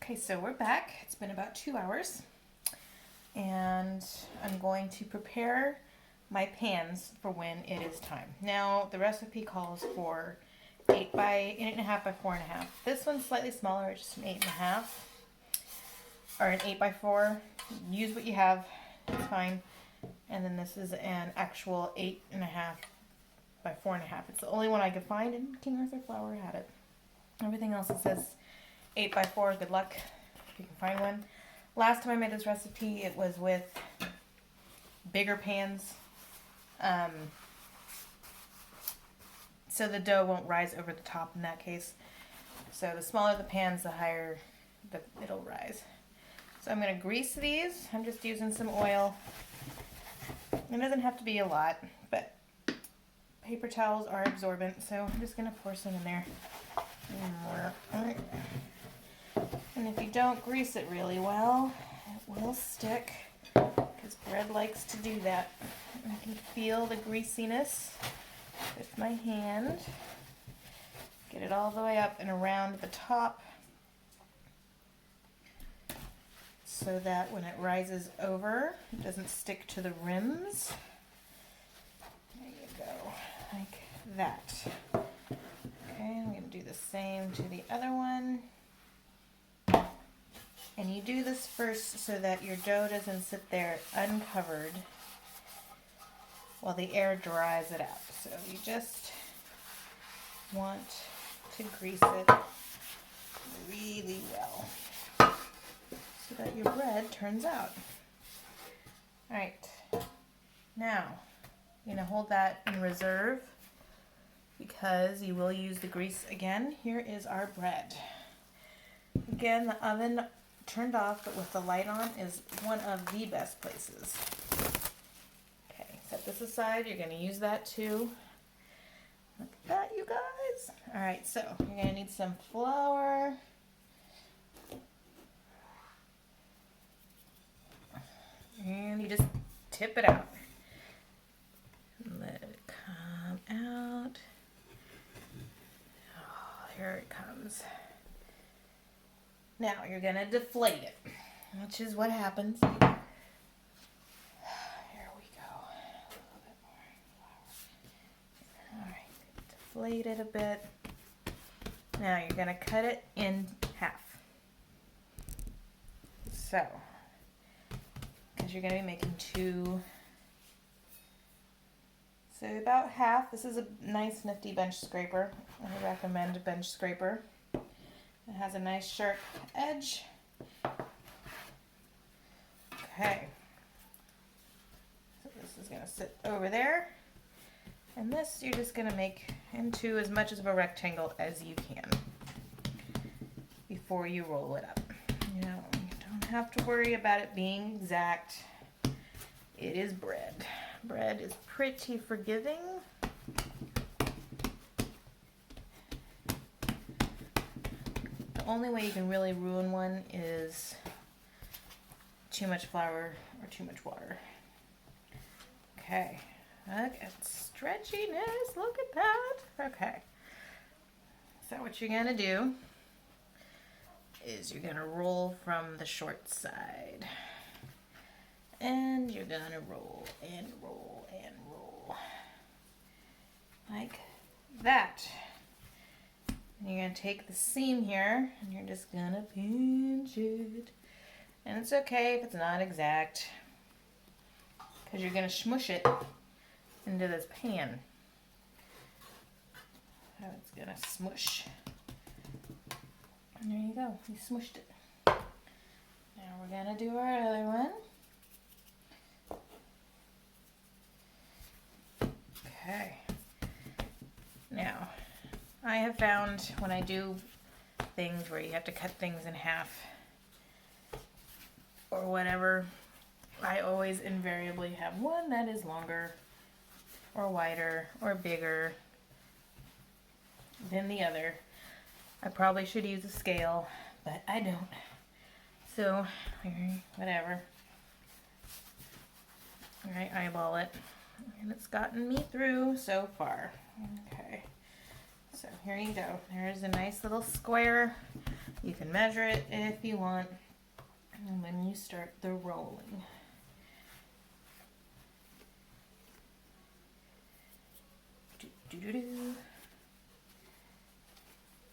Okay, so we're back. It's been about 2 hours, and I'm going to prepare my pans for when it is time. Now, the recipe calls for 8.5 by 4.5. This one's slightly smaller, it's just an 8.5, or an 8x4. Use what you have, it's fine. And then this is an actual 8.5 by 4.5. It's the only one I could find, and King Arthur Flour had it. Everything else it says 8x4. Good luck if you can find one. Last time I made this recipe, it was with bigger pans, so the dough won't rise over the top in that case. So the smaller the pans, the higher it'll rise. So I'm going to grease these. I'm just using some oil. It doesn't have to be a lot, but paper towels are absorbent, so I'm just going to pour some in there. Alright. And if you don't grease it really well, it will stick, because bread likes to do that. I can feel the greasiness with my hand. Get it all the way up and around the top, so that when it rises over, it doesn't stick to the rims. There you go, like that. Okay, I'm going to do the same to the other one. And you do this first so that your dough doesn't sit there uncovered while the air dries it out. So you just want to grease it really well so that your bread turns out. Alright, now I'm going to hold that in reserve because you will use the grease again. Here is our bread. Again, the oven turned off, but with the light on is one of the best places. Okay, set this aside. You're going to use that too. Look at that, you guys. Alright, so you're going to need some flour. And you just tip it out. Let it come out. Oh, here it comes. Now you're going to deflate it, which is what happens. Here we go. A little bit more flour. Alright, deflate it a bit. Now you're going to cut it in half. So, because you're going to be making two. So about half. This is a nice nifty bench scraper. I recommend a bench scraper. It has a nice sharp edge. Okay. So this is going to sit over there. And this you're just going to make into as much of a rectangle as you can before you roll it up. You know, you don't have to worry about it being exact. It is bread. Bread is pretty forgiving. The only way you can really ruin one is too much flour or too much water. Okay, look at stretchiness, look at that. Okay, so what you're gonna do is you're gonna roll from the short side. And you're gonna roll and roll and roll. Like that. And you're going to take the seam here and you're just going to pinch it. And it's okay if it's not exact, because you're going to smush it into this pan. So it's going to smush. And there you go, you smushed it. Now we're going to do our other one. Okay. Now, I have found when I do things where you have to cut things in half or whatever, I always invariably have one that is longer or wider or bigger than the other. I probably should use a scale, but I don't. So, whatever. Alright, eyeball it. And it's gotten me through so far. Okay. So here you go. There's a nice little square. You can measure it if you want, and then you start the rolling. Do-do-do-do.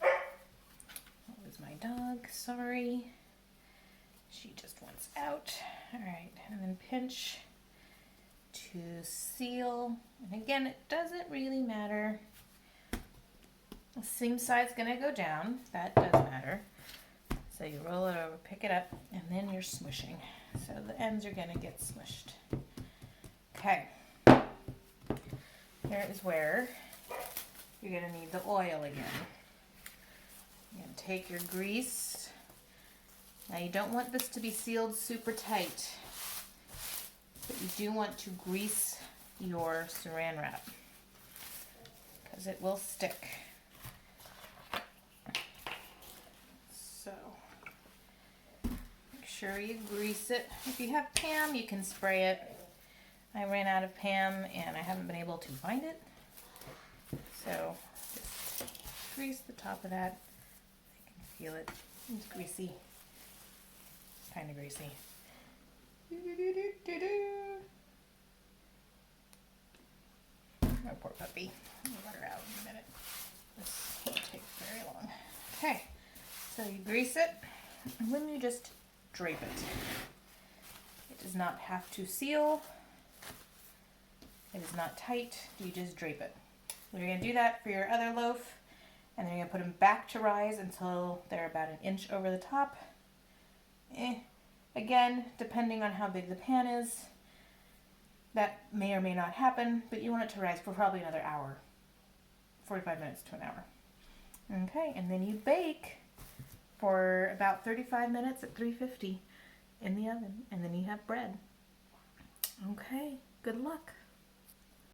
That was my dog, sorry. She just wants out. All right, and then pinch to seal. And again, it doesn't really matter. The seam side's gonna go down. That does matter. So you roll it over, pick it up, and then you're smushing. So the ends are gonna get smushed. Okay. Here is where you're gonna need the oil again. You're gonna take your grease. Now you don't want this to be sealed super tight, but you do want to grease your saran wrap because it will stick. So make sure you grease it. If you have Pam, you can spray it. I ran out of Pam and I haven't been able to find it. So just grease the top of that. I can feel it. It's greasy. Kind of greasy. Oh, poor puppy. I'll let her out in a minute. This won't take very long. Okay, so you grease it, and then you just drape it. It does not have to seal. It is not tight. You just drape it. You're going to do that for your other loaf, and then you're going to put them back to rise until they're about an inch over the top. Again, depending on how big the pan is, that may or may not happen, but you want it to rise for probably another hour, 45 minutes to an hour. Okay, and then you bake for about 35 minutes at 350 in the oven, and then you have bread. Okay, good luck.